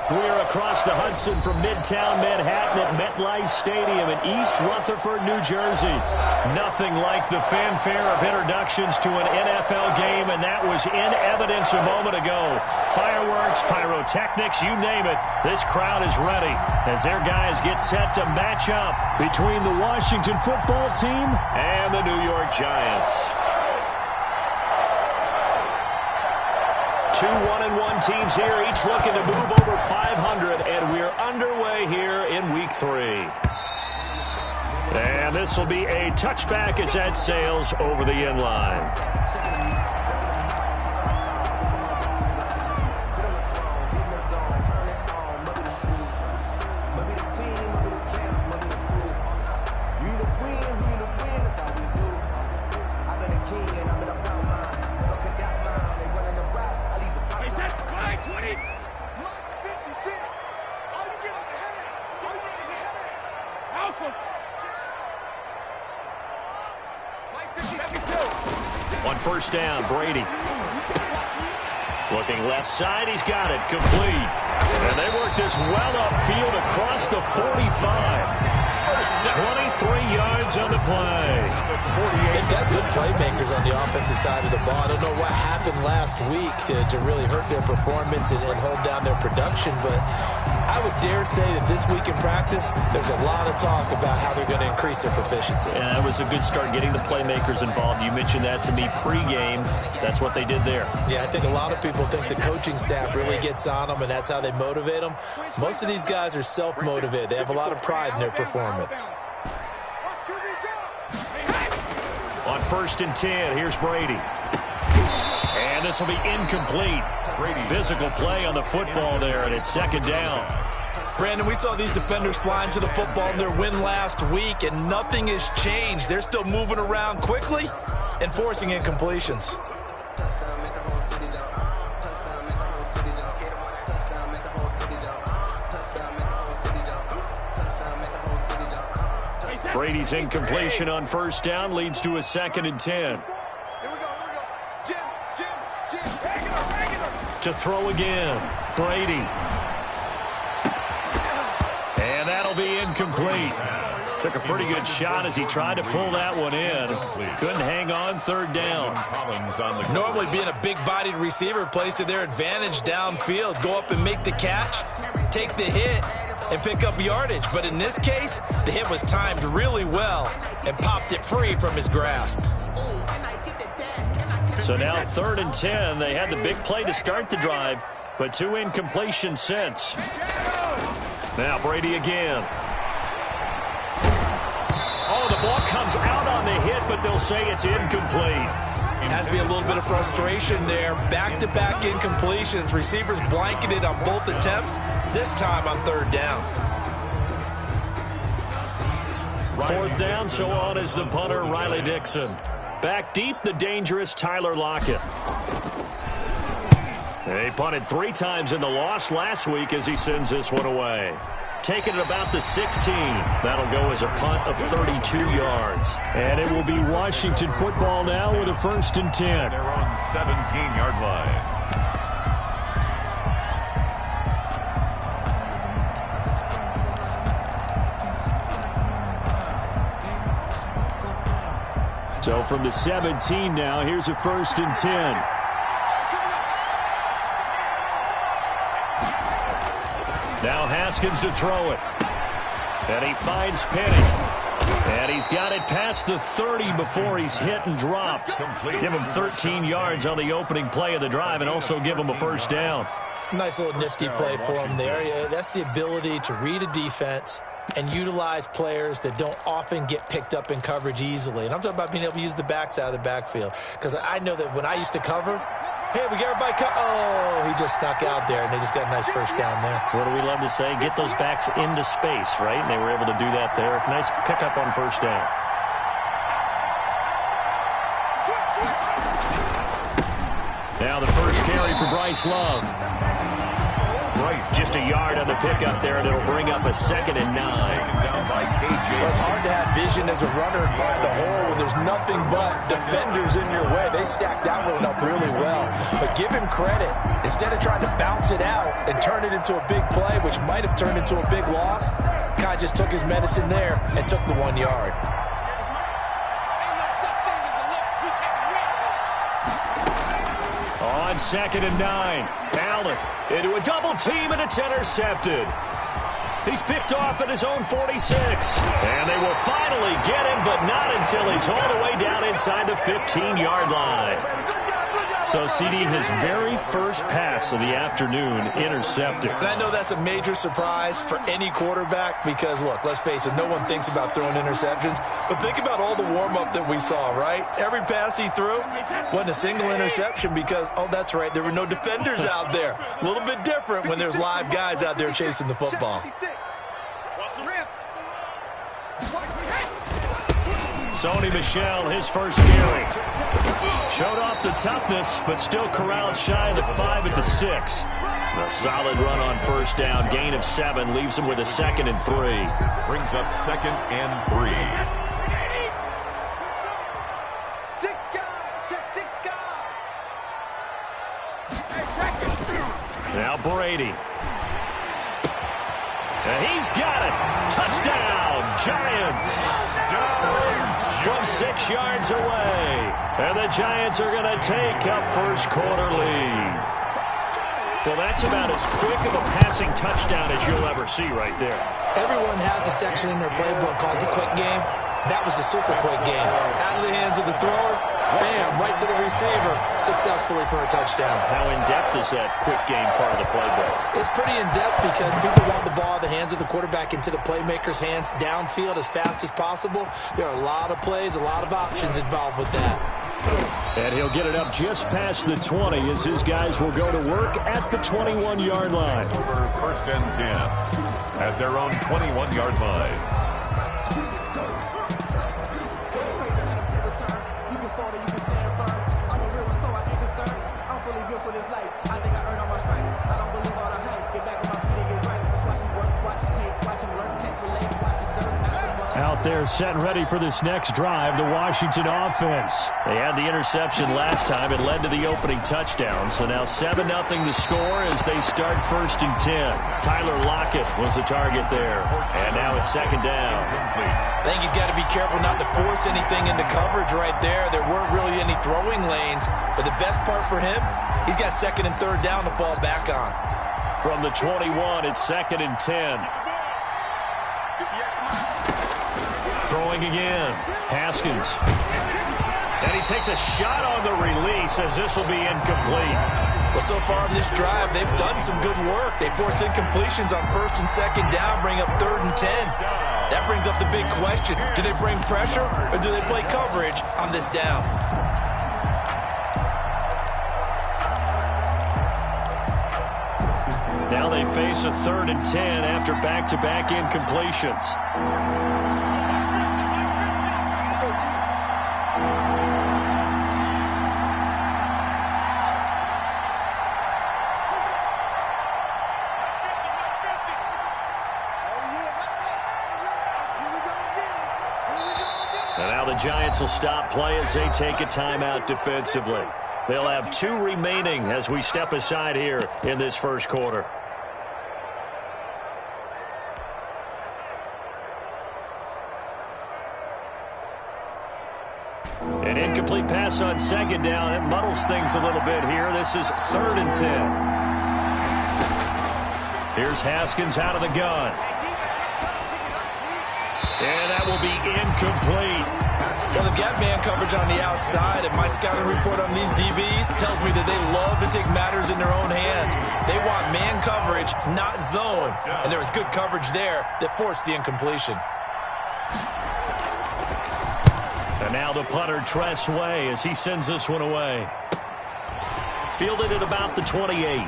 We're across the Hudson from Midtown Manhattan at MetLife Stadium in East Rutherford, New Jersey. Nothing like the fanfare of introductions to an NFL game, and that was in evidence a moment ago. Fireworks, pyrotechnics, you name it. This crowd is ready as their guys get set to match up between the Washington football team and the New York Giants. Two 1-1 teams here, each looking to move over 500, and we're underway here in Week 3. And this will be a touchback as that sails over the end line. On first down, Brady. Looking left side, he's got it, complete. And they work this well upfield across the 45. 23 yards on the play. They've got good playmakers on the offensive side of the ball. I don't know what happened last week to really hurt their performance and hold down their production, but I would dare say that this week in practice, there's a lot of talk about how they're going to increase their proficiency. And that was a good start, getting the playmakers involved. You mentioned that to me pregame. That's what they did there. Yeah, I think a lot of people think the coaching staff really gets on them, and that's how they motivate them. Most of these guys are self-motivated. They have a lot of pride in their performance. On first and 10, here's Brady. And this will be incomplete. Physical play on the football there, and it's second down. Brandon, we saw these defenders flying to the football in their win last week, and nothing has changed. They're still moving around quickly and forcing incompletions. Brady's incompletion on first down leads to a second and 10. To throw again, Brady. And that'll be incomplete. Took a pretty good shot as he tried to pull that one in. Couldn't hang on third down. Normally being a big-bodied receiver plays to their advantage downfield. Go up and make the catch, take the hit, and pick up yardage. But in this case, the hit was timed really well and popped it free from his grasp. So now third and 10. They had the big play to start the drive, but two incompletions since. Now Brady again. Oh, the ball comes out on the hit, but they'll say it's incomplete. Has to be a little bit of frustration there. Back-to-back incompletions. Receivers blanketed on both attempts, this time on third down. Fourth down, so on is the punter, Riley Dixon. Back deep, the dangerous Tyler Lockett. He punted 3 times in the loss last week as he sends this one away. Taking it about the 16. That'll go as a punt of 32 yards. And it will be Washington football now with a first and 10. They're on 17-yard line. So from the 17 now, here's a first and 10. Now Haskins to throw it. And he finds Penny. And he's got it past the 30 before he's hit and dropped. Give him 13 yards on the opening play of the drive and also give him a first down. Nice little nifty play for him there. That's the ability to read a defense and utilize players that don't often get picked up in coverage easily. And I'm talking about being able to use the backs out of the backfield. Because I know that when I used to cover, hey, we got everybody oh, he just snuck out there, and they just got a nice first down there. What do we love to say? Get those backs into space, right? And they were able to do that there. Nice pickup on first down. Now the first carry for Bryce Love. Just a yard on the pickup there, and it'll bring up a 2nd and 9. Well, it's hard to have vision as a runner and find a hole when there's nothing but defenders in your way. They stacked that one up really well. But give him credit. Instead of trying to bounce it out and turn it into a big play, which might have turned into a big loss, Kai just took his medicine there and took the 1 yard. On 2nd and 9, Allen into a double team, and it's intercepted. He's picked off at his own 46. And they will finally get him, but not until he's all the way down inside the 15-yard line. So, CD, his very first pass of the afternoon intercepted. And I know that's a major surprise for any quarterback because, look, let's face it, no one thinks about throwing interceptions. But think about all the warm-up that we saw, right? Every pass he threw wasn't a single interception because, oh, that's right, there were no defenders out there. A little bit different when there's live guys out there chasing the football. Sony Michel, his first carry. Showed off the toughness, but still corralled shy of the 5 at the 6. A solid run on first down. Gain of 7 leaves him with a 2nd and 3. Brings up 2nd and 3. Now Brady. And he's got it. Touchdown, Giants. From 6 yards away. And the Giants are going to take a first-quarter lead. Well, that's about as quick of a passing touchdown as you'll ever see right there. Everyone has a section in their playbook called the quick game. That was a super quick game. Out of the hands of the thrower, bam, right to the receiver, successfully for a touchdown. How in-depth is that quick game part of the playbook? It's pretty in-depth because people want the ball out of the hands of the quarterback into the playmaker's hands downfield as fast as possible. There are a lot of plays, a lot of options involved with that. And he'll get it up just past the 20 as his guys will go to work at the 21-yard line. Over 1st and 10 at their own 21-yard line. Out there set and ready for this next drive, the Washington offense. They had the interception last time. It led to the opening touchdown. So now 7-0 the score as they start 1st and 10. Tyler Lockett was the target there. And now it's 2nd down. I think he's got to be careful not to force anything into coverage right there. There weren't really any throwing lanes. But the best part for him, he's got 2nd and 3rd down to fall back on. From the 21, it's 2nd and 10. Throwing again. Haskins. And he takes a shot on the release as this will be incomplete. Well, so far in this drive, they've done some good work. They force incompletions on 1st and 2nd down, bring up 3rd and 10. That brings up the big question. Do they bring pressure or do they play coverage on this down? Now they face a 3rd and 10 after back-to-back incompletions. And now the Giants will stop play as they take a timeout defensively. They'll have 2 remaining as we step aside here in this first quarter. An incomplete pass on 2nd down. It muddles things a little bit here. This is 3rd and 10. Here's Haskins out of the gun. And that will be incomplete. Well, they've got man coverage on the outside, and my scouting report on these DBs tells me that they love to take matters in their own hands. They want man coverage, not zone. And there was good coverage there that forced the incompletion. And now the punter, Tress Way, as he sends this one away. Fielded at about the 28.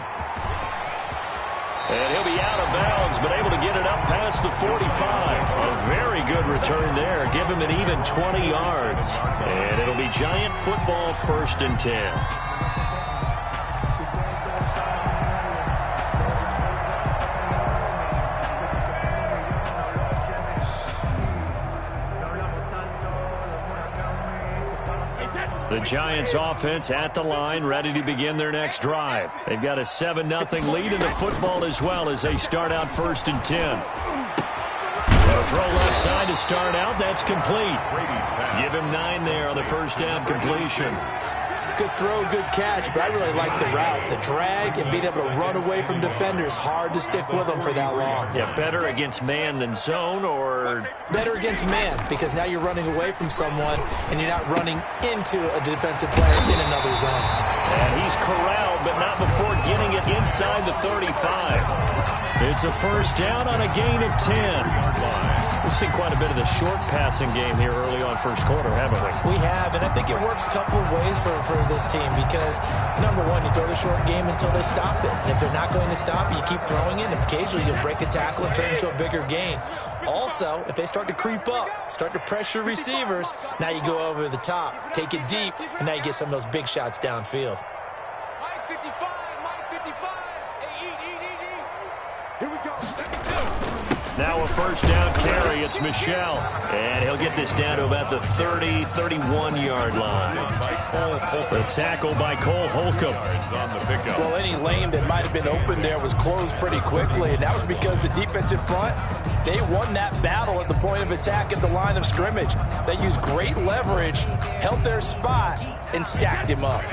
And he'll be out of bounds, but able to get it up past the 45. A very good return there. Give him an even 20 yards. And it'll be Giant football 1st and 10. The Giants offense at the line, ready to begin their next drive. They've got a 7-0 lead in the football as well as they start out 1st and 10. They'll throw left side to start out. That's complete. Give him 9 there on the first down completion. Good throw, good catch, but I really like the route. The drag and being able to run away from defenders, hard to stick with them for that long. Yeah, better against man than zone, or? Better against man, because now you're running away from someone and you're not running into a defensive player in another zone. And he's corralled, but not before getting it inside the 35. It's a first down on a gain of 10. We've seen quite a bit of the short passing game here early on first quarter, haven't we? We have, and I think it works a couple of ways for this team because, number one, you throw the short game until they stop it. And if they're not going to stop, you keep throwing it, and occasionally you'll break a tackle and turn it into a bigger gain. Also, if they start to creep up, start to pressure receivers, now you go over the top, take it deep, and now you get some of those big shots downfield. Mike 55, Mike 55. Here we go. Now a first down carry. It's Michel. And he'll get this down to about the 30, 31-yard line. The tackle by Cole Holcomb. Well, any lane that might have been open there was closed pretty quickly, and that was because the defensive front, they won that battle at the point of attack at the line of scrimmage. They used great leverage, held their spot, and stacked him up.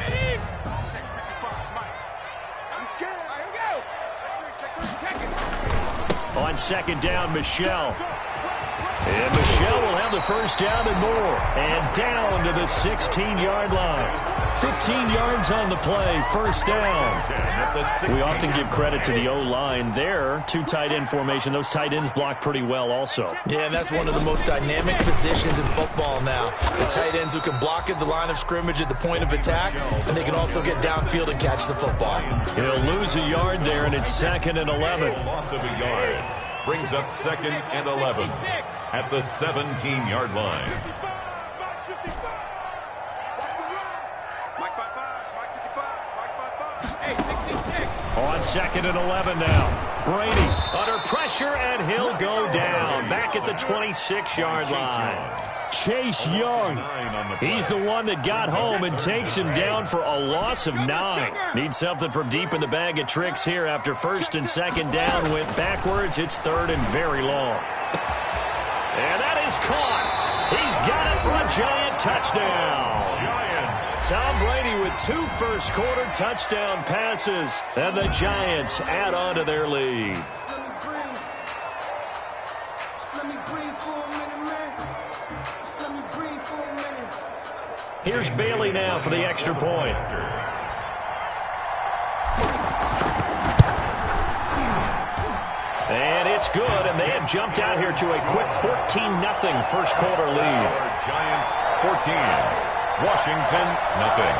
On second down, Michel. And Michel will have the first down and more. And down to the 16-yard line. 15 yards on the play, first down. We often give credit to the O-line there. 2 tight end formation. Those tight ends block pretty well also. Yeah, and that's one of the most dynamic positions in football now. The tight ends who can block at the line of scrimmage at the point of attack, and they can also get downfield and catch the football. He'll lose a yard there, and it's 2nd and 11. Loss of a yard brings up 2nd and 11 at the 17-yard line. On 2nd and 11 now. Brady under pressure, and he'll go down. Back at the 26-yard line. Chase Young. He's the one that got home and takes him down for a loss of 9. Needs something from deep in the bag of tricks here after 1st and 2nd down. Went backwards. It's 3rd and very long. And that is caught. He's got it for a Giant touchdown. Tom Brady with 2 first-quarter touchdown passes, and the Giants add on to their lead. Here's Bailey now for the extra point. And it's good, and they have jumped out here to a quick 14-0 first-quarter lead. Giants 14. Washington, nothing.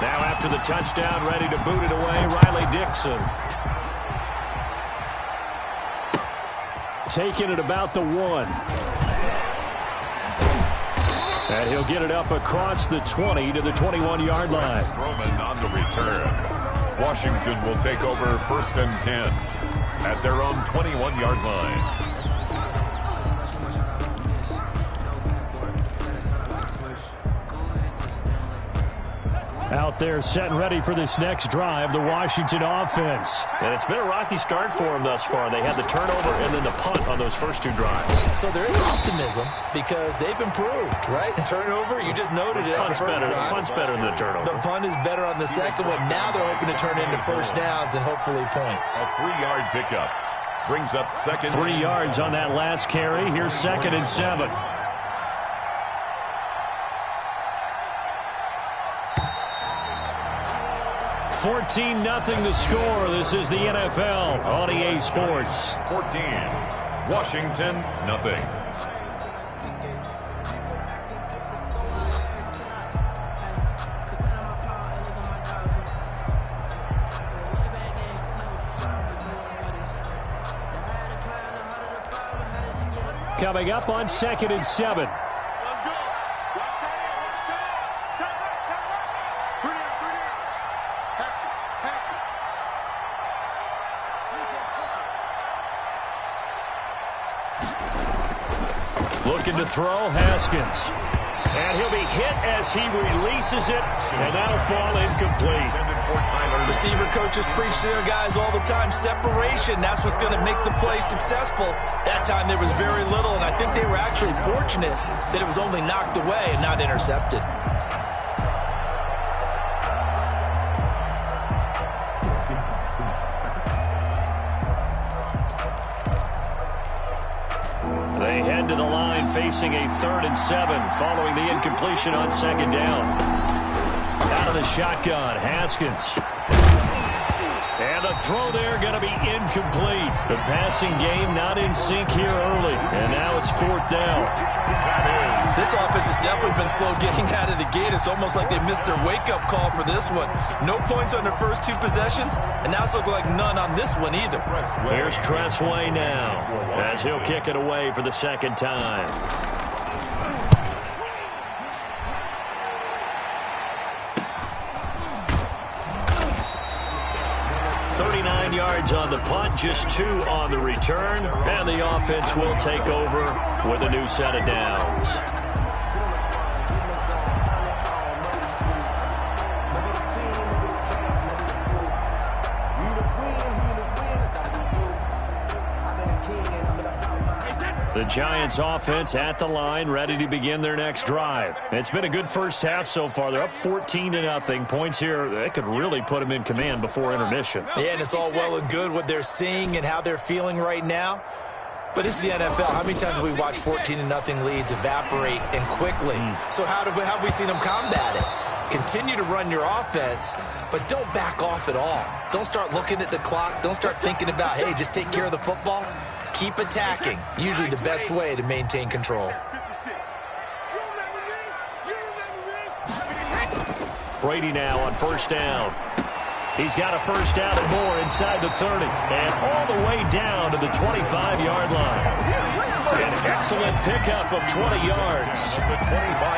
Now after the touchdown, ready to boot it away, Riley Dixon. Taking it about the 1. And he'll get it up across the 20 to the 21-yard line. Roman on the return. Washington will take over 1st and 10 at their own 21-yard line. Out there set and ready for this next drive, the Washington offense. And it's been a rocky start for them thus far. They had the turnover and then the punt on those first 2 drives. So there is optimism because they've improved, right? Turnover, you just noted it. Punt's better than the turnover. The punt is better on the second one. Now they're hoping to turn into first downs and hopefully points. A 3-yard pickup brings up 2nd. 3 yards on that last carry. Here's 2nd and 7. $14-0 the score. This is the NFL on EA Sports. 14. Washington, nothing. Coming up on 2nd and 7. Looking to throw, Haskins. And he'll be hit as he releases it, and that'll fall incomplete. Receiver coaches preach to their guys all the time. Separation, that's what's going to make the play successful. That time there was very little, and I think they were actually fortunate that it was only knocked away and not intercepted. They head to the line facing a 3rd and 7 following the incompletion on 2nd down. Out of the shotgun, Haskins. And the throw there going to be incomplete. The passing game not in sync here early. And now it's 4th down. This offense has definitely been slow getting out of the gate. It's almost like they missed their wake-up call for this one. No points on their first 2 possessions, and now it's looking like none on this one either. Here's Tressway now as he'll kick it away for the 2nd time. Yards on the punt, just 2 on the return, and the offense will take over with a new set of downs. The Giants offense at the line, ready to begin their next drive. It's been a good first half so far. They're up 14-0. Points here, they could really put them in command before intermission. Yeah, and it's all well and good what they're seeing and how they're feeling right now. But it's the NFL. How many times have we watched 14-0 leads evaporate and quickly? So how have we seen them combat it? Continue to run your offense, but don't back off at all. Don't start looking at the clock. Don't start thinking about, hey, just take care of the football. Keep attacking. Usually the best way to maintain control. Brady now on 1st down. He's got a 1st down and more inside the 30. And all the way down to the 25-yard line. An excellent pickup of 20 yards.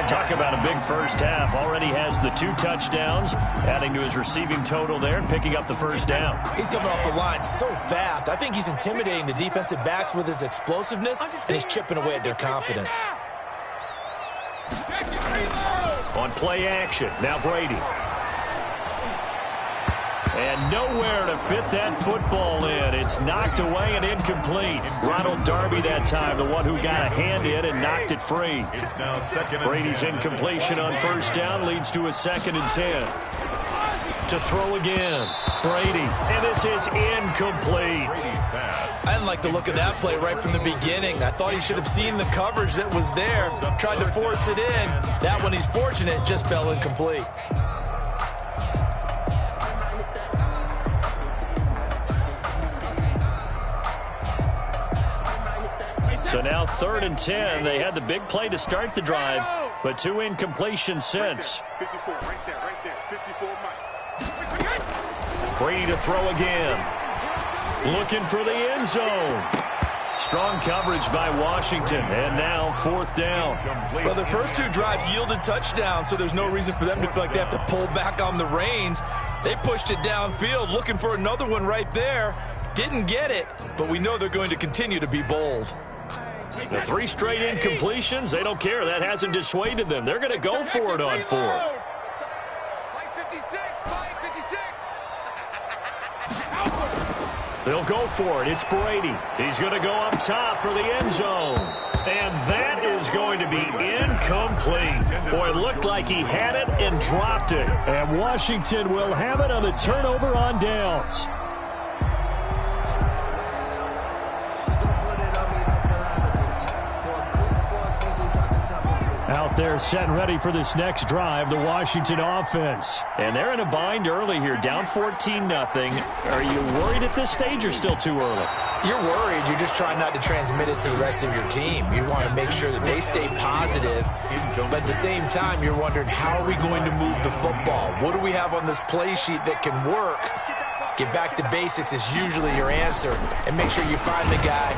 Talk about a big first half. Already has the 2 touchdowns, adding to his receiving total there and picking up the 1st down. He's coming off the line so fast. I think he's intimidating the defensive backs with his explosiveness, and he's chipping away at their confidence. On play action, now Brady. And nowhere to fit that football in. It's knocked away and incomplete. Ronald Darby that time, the one who got a hand in and knocked it free. It's now 2nd and Brady's 10. incompletion on 1st down leads to a 2nd and 10. To throw again, Brady. And this is incomplete. Brady's pass. I didn't like the look of that play right from the beginning. I thought he should have seen the coverage that was there, tried to force it in. That one, he's fortunate, just fell incomplete. So now 3rd and 10. They had the big play to start the drive, but 2 incompletions since. 54, right there, 54, Mike. Brady to throw again. Looking for the end zone. Strong coverage by Washington, and now 4th down. Well, the first 2 drives yielded touchdowns, so there's no reason for them to feel like they have to pull back on the reins. They pushed it downfield, looking for another one right there. Didn't get it, but we know they're going to continue to be bold. The 3 straight incompletions, they don't care. That hasn't dissuaded them. They're going to go for it on 4th. Mike 56, Mike 56. They'll go for it. It's Brady. He's going to go up top for the end zone. And that is going to be incomplete. Boy, it looked like he had it and dropped it. And Washington will have it on the turnover on downs. Out there set and ready for this next drive, the Washington offense. And they're in a bind early here, down 14-0. Are you worried at this stage or still too early? You're worried. You're just trying not to transmit it to the rest of your team. You want to make sure that they stay positive. But at the same time, you're wondering, how are we going to move the football? What do we have on this play sheet that can work? Get back to basics is usually your answer. And make sure you find the guy.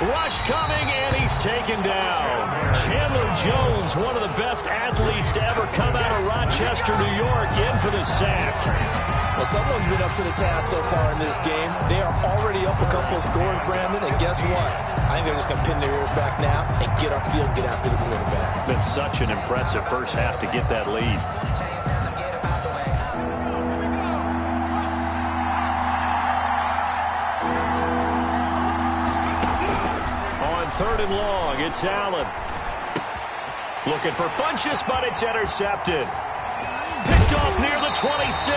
Rush coming, and he's taken down. Chandler Jones, one of the best athletes to ever come out of Rochester, New York, in for the sack. Well, someone's been up to the task so far in this game. They are already up a couple of scores, Brandon, and guess what? I think they're just going to pin their ears back now and get upfield and get after the quarterback. Been such an impressive first half to get that lead. On 3rd and long, it's Allen. Looking for Funchess, but it's intercepted. Picked off near the 26.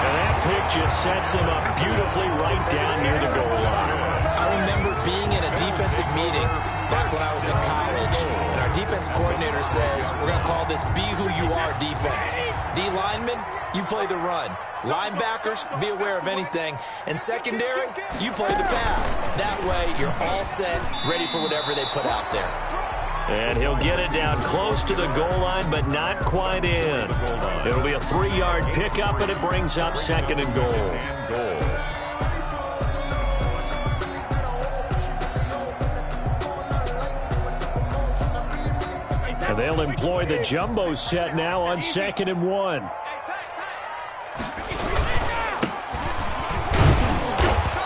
And that pick just sets him up beautifully right down near the goal line. I remember being in a defensive meeting back when I was in college, and our defense coordinator says, we're going to call this Be Who You Are defense. D linemen, you play the run. Linebackers, be aware of anything. And secondary, you play the pass. That way, you're all set, ready for whatever they put out there. And he'll get it down close to the goal line, but not quite in. It'll be a 3-yard pickup, and it brings up 2nd and goal. And they'll employ the jumbo set now on 2nd and 1.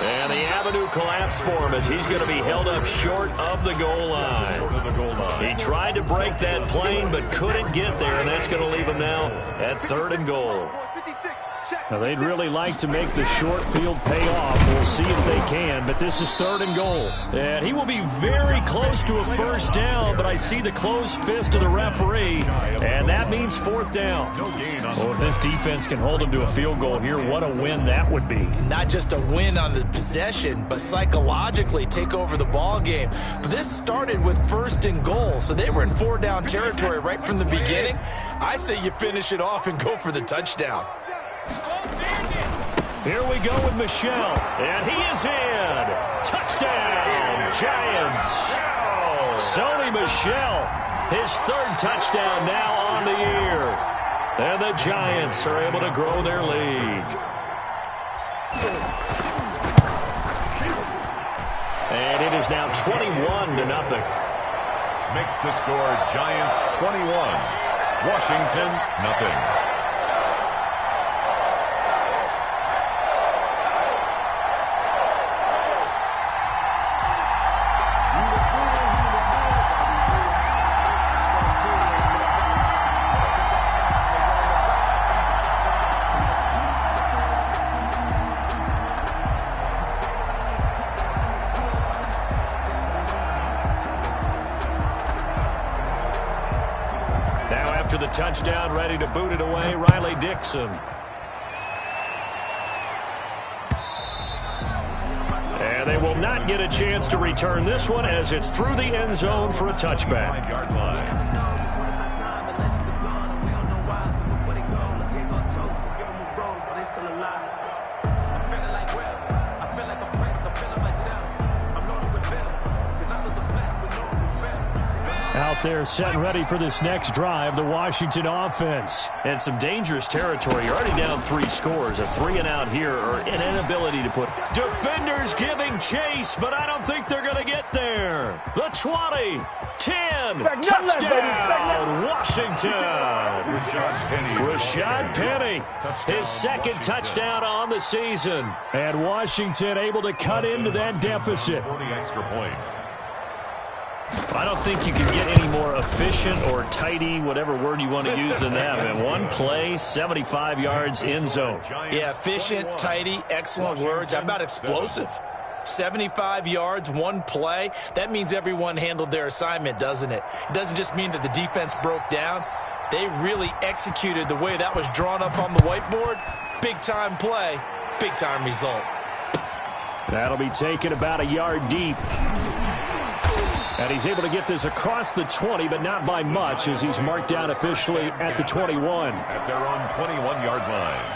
And the avenue collapsed for him as he's going to be held up short of the goal line. He tried to break that plane but couldn't get there, and that's going to leave him now at 3rd and goal. Now, they'd really like to make the short field pay off. We'll see if they can, but this is 3rd and goal. And he will be very close to a first down, but I see the closed fist of the referee, and that means 4th down. Oh, if this defense can hold him to a field goal here, what a win that would be. Not just a win on the possession, but psychologically take over the ball game. But this started with 1st and goal, so they were in 4-down territory right from the beginning. I say you finish it off and go for the touchdown. Here we go with Michel, and he is in. Touchdown, Giants. Sony Michel, his 3rd touchdown now on the year. And the Giants are able to grow their lead. And it is now 21-0. Makes the score Giants 21, Washington nothing. After the touchdown, ready to boot it away, Riley Dixon. And they will not get a chance to return this one as it's through the end zone for a touchback. Out there set and ready for this next drive, the Washington offense. And some dangerous territory. You're already down 3 scores. A 3-and-out here, or an inability to put. Defenders giving chase, but I don't think they're going to get there. The 20, 10, touchdown, Washington. Rashad Penny, his 2nd touchdown on the season. And Washington able to cut into that deficit. For the extra point. I don't think you can get any more efficient or tidy, whatever word you want to use in that. And one play, 75 yards, end zone. Yeah, efficient, tidy, excellent words. How about explosive? 75 yards, one play. That means everyone handled their assignment, doesn't it? It doesn't just mean that the defense broke down. They really executed the way that was drawn up on the whiteboard. Big-time play, big-time result. That'll be taken about a yard deep. And he's able to get this across the 20, but not by much, as he's marked down officially at the 21. At their own 21-yard line.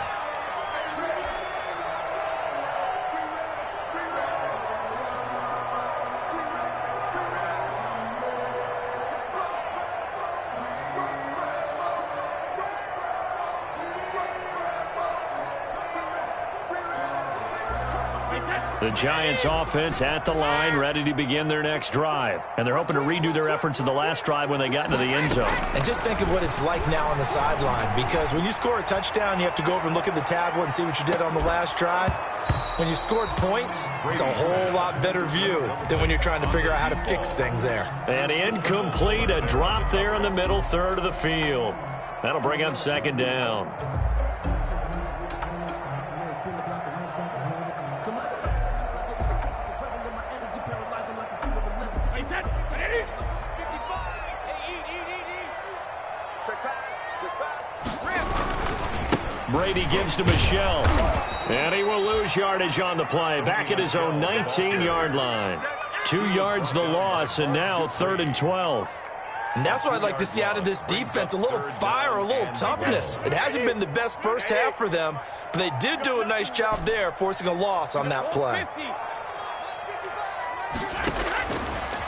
The Giants offense at the line, ready to begin their next drive. And they're hoping to redo their efforts in the last drive when they got into the end zone. And just think of what it's like now on the sideline, because when you score a touchdown, you have to go over and look at the tablet and see what you did on the last drive. When you scored points, it's a whole lot better view than when you're trying to figure out how to fix things there. And incomplete, a drop there in the middle third of the field. That'll bring up second down. Brady gives to Michelle. And he will lose yardage on the play. Back at his own 19-yard line. 2 yards the loss, and now 3rd and 12. And that's what I'd like to see out of this defense, a little fire, a little toughness. It hasn't been the best first half for them, but they did do a nice job there, forcing a loss on that play.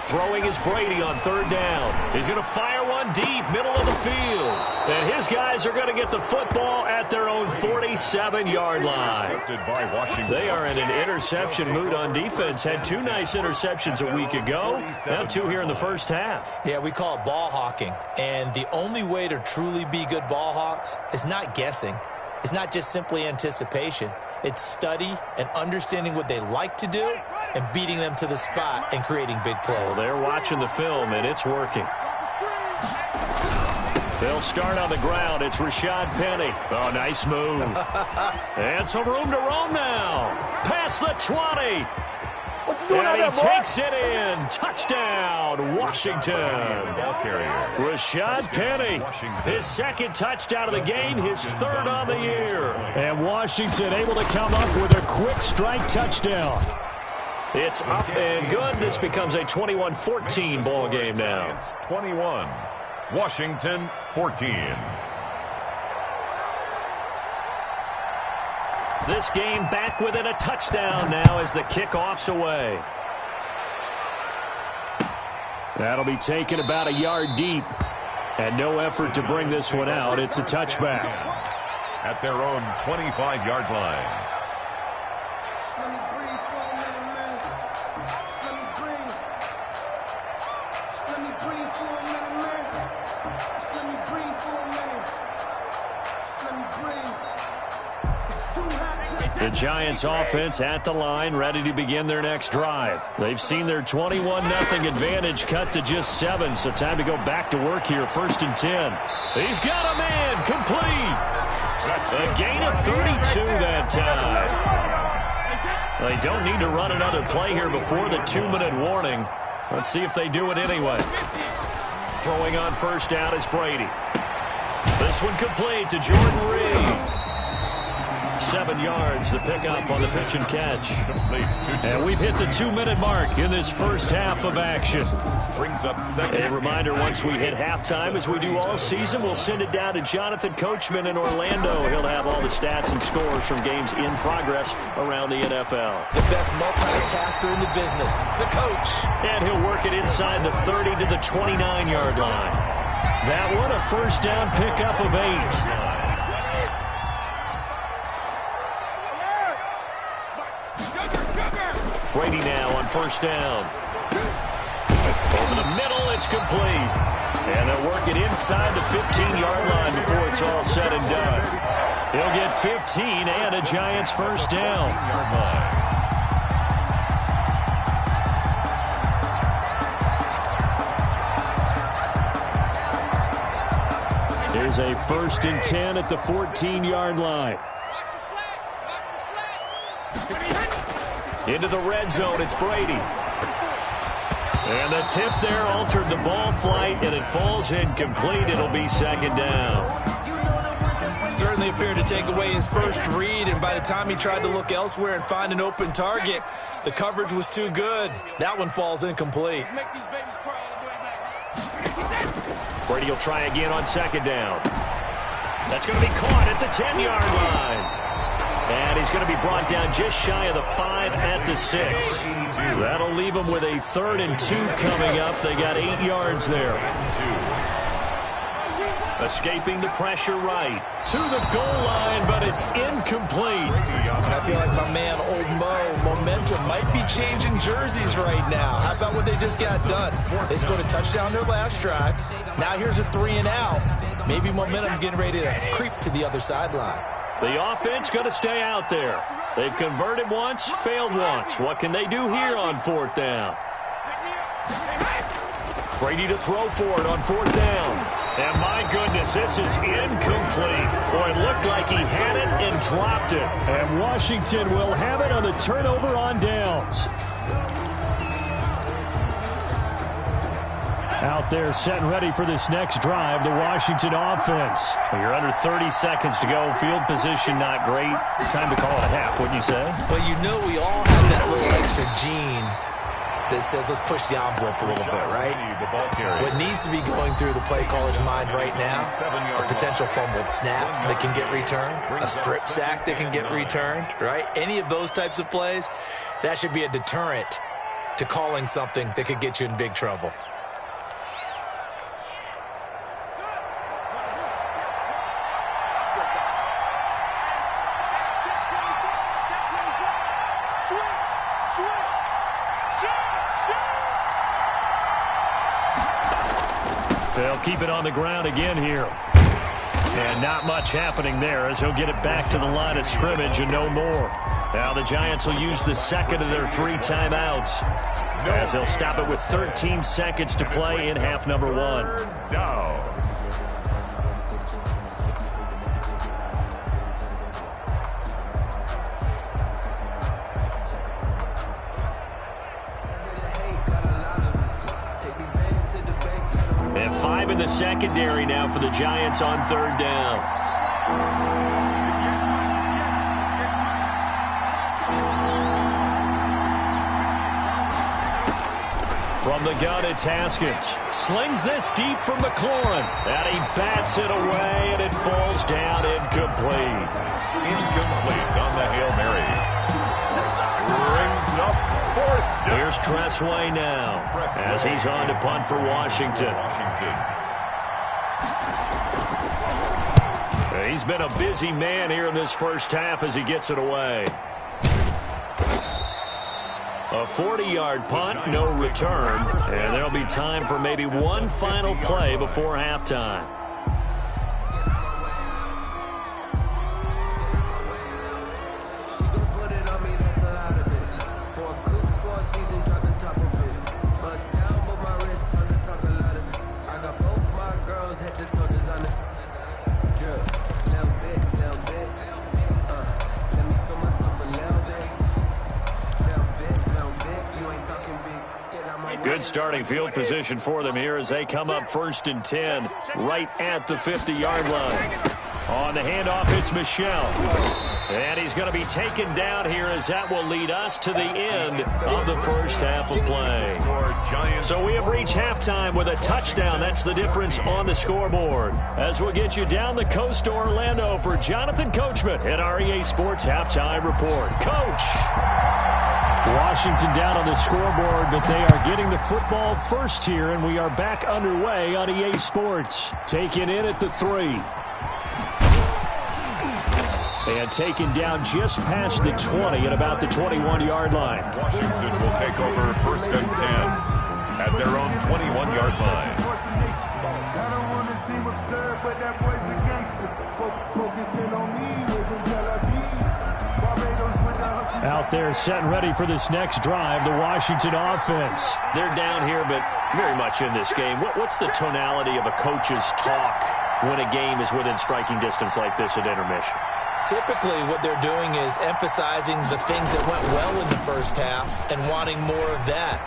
Throwing is Brady on 3rd down. He's going to fire one deep, middle of the field. And his guys are going to get the football at their own 47-yard line. They are in an interception mood on defense. Had 2 nice interceptions a week ago. Now 2 here in the first half. Yeah, we call it ball hawking. And the only way to truly be good ball hawks is not guessing. It's not just simply anticipation. It's study and understanding what they like to do and beating them to the spot and creating big plays. Well, they're watching the film, and it's working. They'll start on the ground. It's Rashad Penny. Oh, nice move. And some room to roam now. Past the 20. And he takes it in. Touchdown, Washington. Rashad Penny, his 2nd touchdown of the game, his 3rd on the year. And Washington able to come up with a quick strike touchdown. It's up and good. This becomes a 21-14 ball game now. 21, Washington 14. This game back within a touchdown now as the kickoff's away. That'll be taken about a yard deep. And no effort to bring this one out. It's a touchback. At their own 25-yard line. The Giants offense at the line, ready to begin their next drive. They've seen their 21-0 advantage cut to just 7, so time to go back to work here. 1st and 10. He's got a man, complete. A gain of 32 that time. They don't need to run another play here before the 2-minute warning. Let's see if they do it anyway. Throwing on 1st down is Brady. This one complete to Jordan Reed. 7 yards, the pickup on the pitch and catch. And we've hit the 2-minute mark in this first half of action. Brings up second. A reminder, once we hit halftime, as we do all season, we'll send it down to Jonathan Coachman in Orlando. He'll have all the stats and scores from games in progress around the NFL. The best multitasker in the business, the coach. And he'll work it inside the 30 to the 29-yard line. That one, a 1st down pickup of 8. Brady now on 1st down. Over the middle, it's complete. And they'll work it inside the 15-yard line before it's all said and done. He'll get 15 and a Giants 1st down. Here's a 1st and 10 at the 14-yard line. Into the red zone, it's Brady. And the tip there altered the ball flight, and it falls incomplete. It'll be 2nd down. Certainly appeared to take away his first read, and by the time he tried to look elsewhere and find an open target, the coverage was too good. That one falls incomplete. Brady will try again on 2nd down. That's going to be caught at the 10-yard line. And he's going to be brought down just shy of the 5 at the 6. That'll leave him with a 3rd and 2 coming up. They got 8 yards there. Escaping the pressure right. To the goal line, but it's incomplete. And I feel like my man, Old Mo, momentum might be changing jerseys right now. How about what they just got done? They scored a touchdown their last drive. Now here's a 3 and out. Maybe momentum's getting ready to creep to the other sideline. The offense going to stay out there. They've converted once, failed once. What can they do here on 4th down? Brady to throw for it on 4th down. And my goodness, this is incomplete. Boy, it looked like he had it and dropped it. And Washington will have it on the turnover on downs. Out there set and ready for this next drive, the Washington offense. Well, you're under 30 seconds to go. Field position not great. Time to call it a half, wouldn't you say? Well, you know we all have that little extra gene that says let's push the envelope a little bit, right? What needs to be going through the play caller's mind right now, a potential fumbled snap that can get returned, a strip sack that can get returned, right? Any of those types of plays, that should be a deterrent to calling something that could get you in big trouble. They'll keep it on the ground again here. And not much happening there as he'll get it back to the line of scrimmage and no more. Now the Giants will use the second of their 3 timeouts as they'll stop it with 13 seconds to play in half number 1. Down. And 5 in the secondary now for the Giants on 3rd down. From the gun, it's Haskins. Slings this deep from McLaurin. And he bats it away, and it falls down incomplete. Incomplete on the Hail Mary. Brings up 4th down. Here's Tressway now as he's on to punt for Washington. He's been a busy man here in this first half as he gets it away. A 40-yard punt, no return, and there'll be time for maybe one final play before halftime. Good starting field position for them here as they come up 1st and 10 right at the 50-yard line. On the handoff, it's Michel. And he's going to be taken down here as that will lead us to the end of the first half of play. So we have reached halftime with a touchdown. That's the difference on the scoreboard. As we'll get you down the coast to Orlando for Jonathan Coachman at our EA Sports Halftime Report. Coach! Washington down on the scoreboard, but they are getting the football first here, and we are back underway on EA Sports. Taken in at the 3. And taken down just past the 20 at about the 21-yard line. Washington will take over 1st and 10 at their own 21-yard line. I don't want to seem absurd, but that boy's a gangster. Focusing on me, we're from Tel Aviv. Out there set and ready for this next drive, the Washington offense. They're down here, but very much in this game. What's the tonality of a coach's talk when a game is within striking distance like this at intermission? Typically, what they're doing is emphasizing the things that went well in the first half and wanting more of that.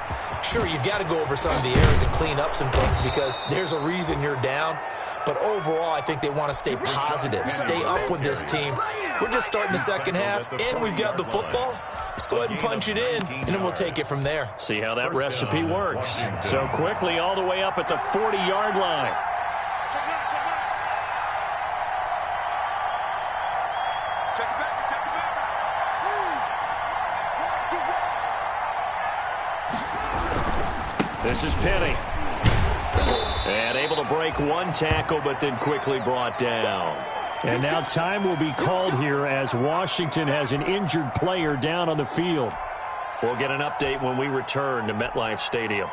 Sure, you've got to go over some of the errors and clean up some things because there's a reason you're down. But overall, I think they want to stay positive, stay up with this team. We're just starting the second half, and we've got the football. Let's go ahead and punch it in, and then we'll take it from there. See how that recipe works. So quickly all the way up at the 40-yard line. This is Penny. And able to break one tackle, but then quickly brought down. And now time will be called here as Washington has an injured player down on the field. We'll get an update when we return to MetLife Stadium.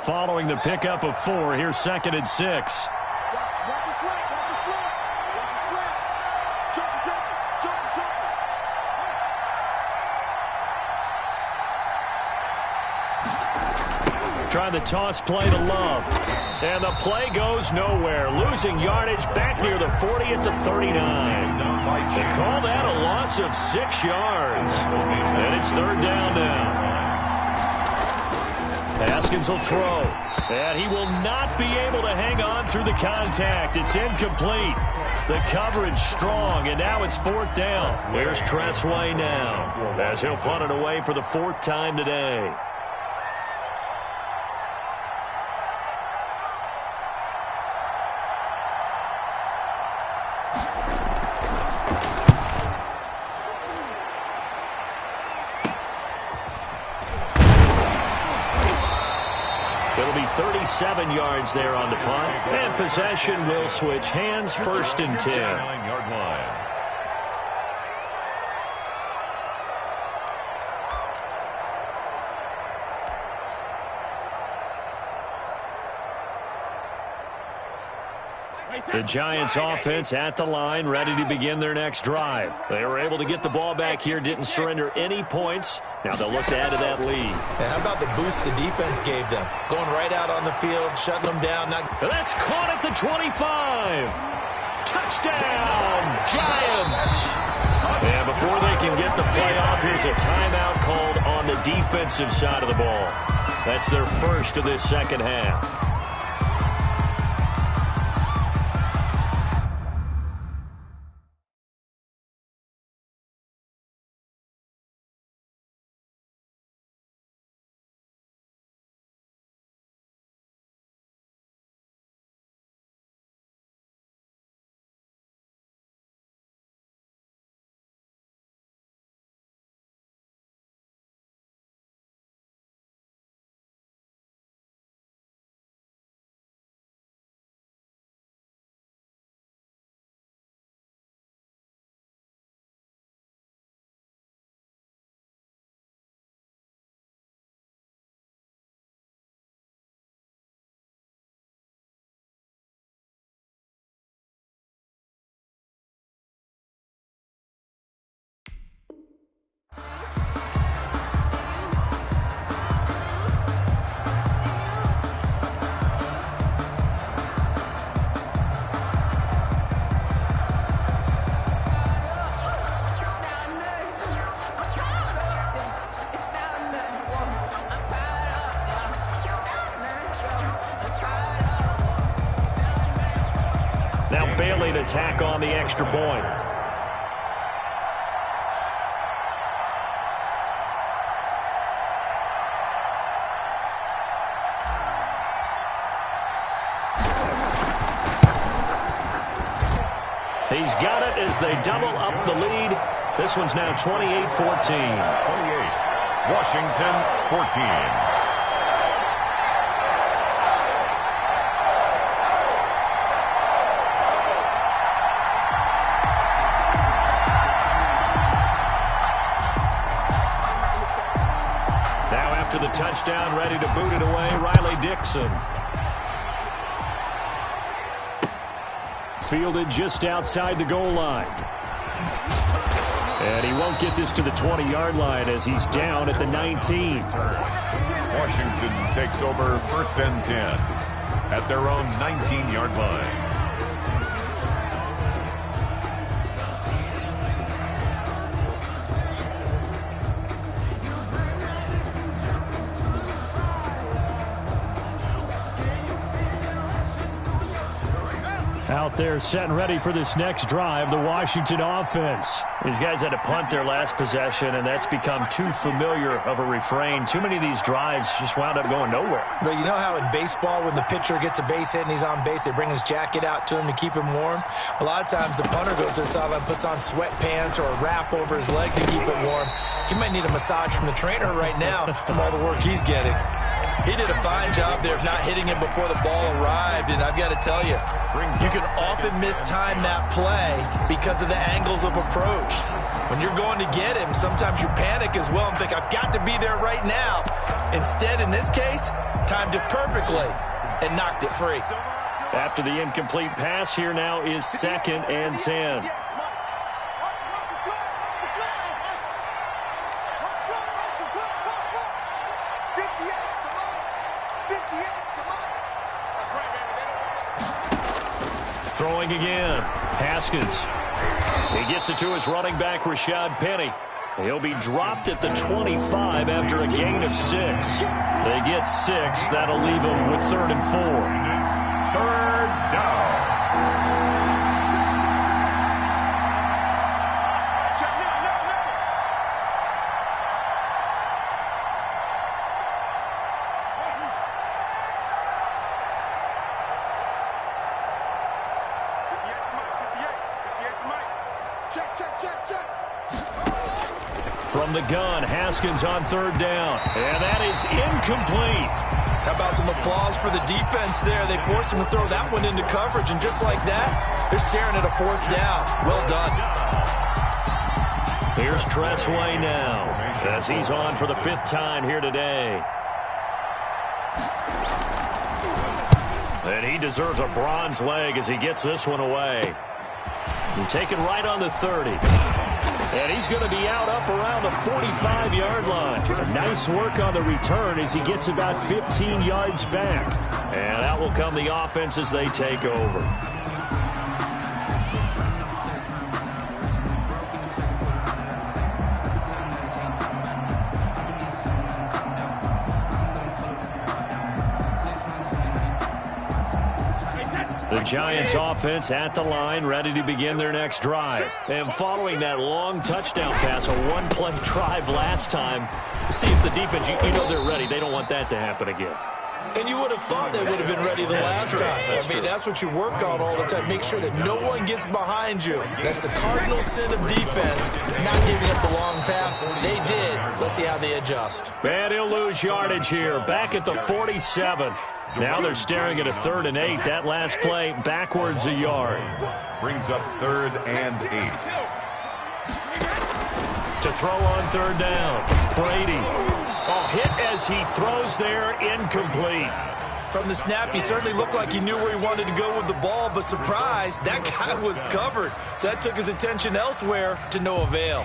Following the pickup of 4, here's 2nd and 6. Watch the slap, watch the slap, watch the slap. Jumping. Trying the toss play to Love. And the play goes nowhere. Losing yardage back near the 40 at the 39. They call that a loss of 6 yards. And it's 3rd down now. Haskins will throw. And he will not be able to hang on through the contact. It's incomplete. The coverage strong, and now it's 4th down. Here's Tressway now as he'll punt it away for the 4th time today. It'll be 37 yards there on the punt. And possession will switch hands, 1st and 10. 9-yard line. The Giants offense at the line, ready to begin their next drive. They were able to get the ball back here, didn't surrender any points. Now they'll look to add to that lead. And how about the boost the defense gave them? Going right out on the field, shutting them down. That's caught at the 25. Touchdown, Giants. And before they can get the play off, here's a timeout called on the defensive side of the ball. That's their first of this second half. Now Bailey to tack on the extra point. He's got it as they double up the lead. This one's now 28-14. 28. Washington 14. After the touchdown, ready to boot it away, Riley Dixon. Fielded just outside the goal line. And he won't get this to the 20-yard line as he's down at the 19. Washington takes over 1st and 10 at their own 19-yard line. Out They're set and ready for this next drive, the Washington offense. These guys had to punt their last possession, and that's become too familiar of a refrain. Too many of these drives just wound up going nowhere. But you know how in baseball, when the pitcher gets a base hit and he's on base, they bring his jacket out to him to keep him warm? A lot of times the punter goes to the sideline, puts on sweatpants or a wrap over his leg to keep it warm. He might need a massage from the trainer right now from all the work he's getting. He did a fine job there of not hitting him before the ball arrived, and I've got to tell you, you can often mistime that play because of the angles of approach. When you're going to get him, sometimes you panic as well and think, I've got to be there right now. Instead, in this case, timed it perfectly and knocked it free. After the incomplete pass, here now is 2nd and 10. Throwing again. Haskins. He gets it to his running back, Rashad Penny. He'll be dropped at the 25 after a gain of 6. They get 6. That'll leave them with 3rd and 4. And it's 3rd down. From the gun, Haskins on 3rd down. And that is incomplete. How about some applause for the defense there? They forced him to throw that one into coverage, and just like that, they're staring at a 4th down. Well done. Here's Tressway now, as he's on for the 5th time here today. And he deserves a bronze leg as he gets this one away. And taken right on the 30. And he's going to be out up around the 45-yard line. Nice work on the return as he gets about 15 yards back. And out will come the offense as they take over. The Giants offense at the line, ready to begin their next drive. And following that long touchdown pass, a one-play drive last time, see if the defense, you know they're ready. They don't want that to happen again. And you would have thought they would have been ready the last time. That's what you work on all the time. Make sure that no one gets behind you. That's the cardinal sin of defense, not giving up the long pass. They did. Let's see how they adjust. And he'll lose yardage here, back at the 47. Now they're staring at a 3rd and 8. That last play backwards a yard. Brings up 3rd and 8. To throw on 3rd down. Brady. Oh, hit as he throws there, incomplete. From the snap, he certainly looked like he knew where he wanted to go with the ball, but surprise, that guy was covered. So that took his attention elsewhere to no avail.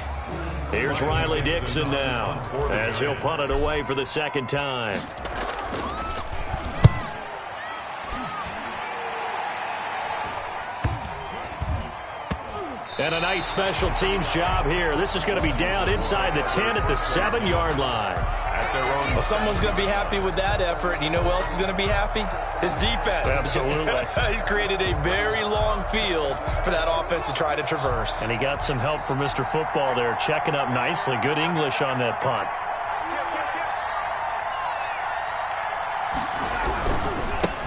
Here's Riley Dixon now, as he'll punt it away for the 2nd time. And a nice special teams job here. This is going to be down inside the 10 at the 7-yard line. At their own. Well, someone's going to be happy with that effort. And you know who else is going to be happy? His defense. Absolutely. He's created a very long field for that offense to try to traverse. And he got some help from Mr. Football there, checking up nicely. Good English on that punt.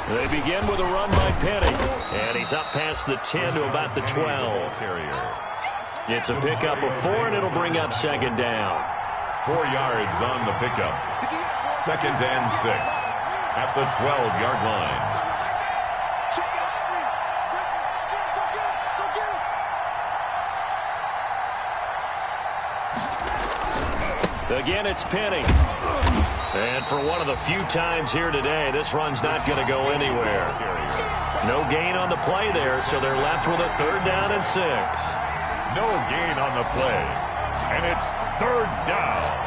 They begin with a run by Penny. And he's up past the 10 to about the 12. It's a pickup of 4, and it'll bring up 2nd down. 4 yards on the pickup. 2nd and 6 at the 12-yard line. Again, it's Penny. And for one of the few times here today, this run's not going to go anywhere. No gain on the play there, so they're left with a 3rd down and 6. No gain on the play. And it's 3rd down.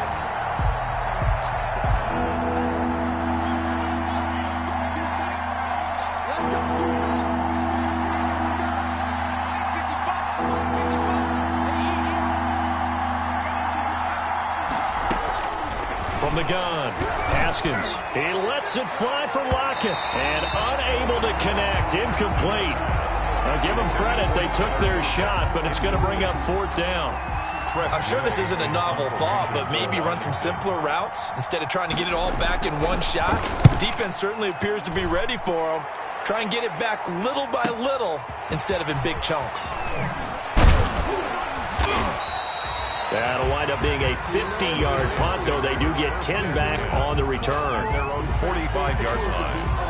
From the gun, Haskins. He lets it fly for Lockett. And unable to connect. Incomplete. I'll give them credit. They took their shot, but it's going to bring up 4th down. I'm sure this isn't a novel thought, but maybe run some simpler routes instead of trying to get it all back in one shot. The defense certainly appears to be ready for them. Try and get it back little by little instead of in big chunks. That'll wind up being a 50-yard punt, though they do get 10 back on the return. Their own 45-yard line.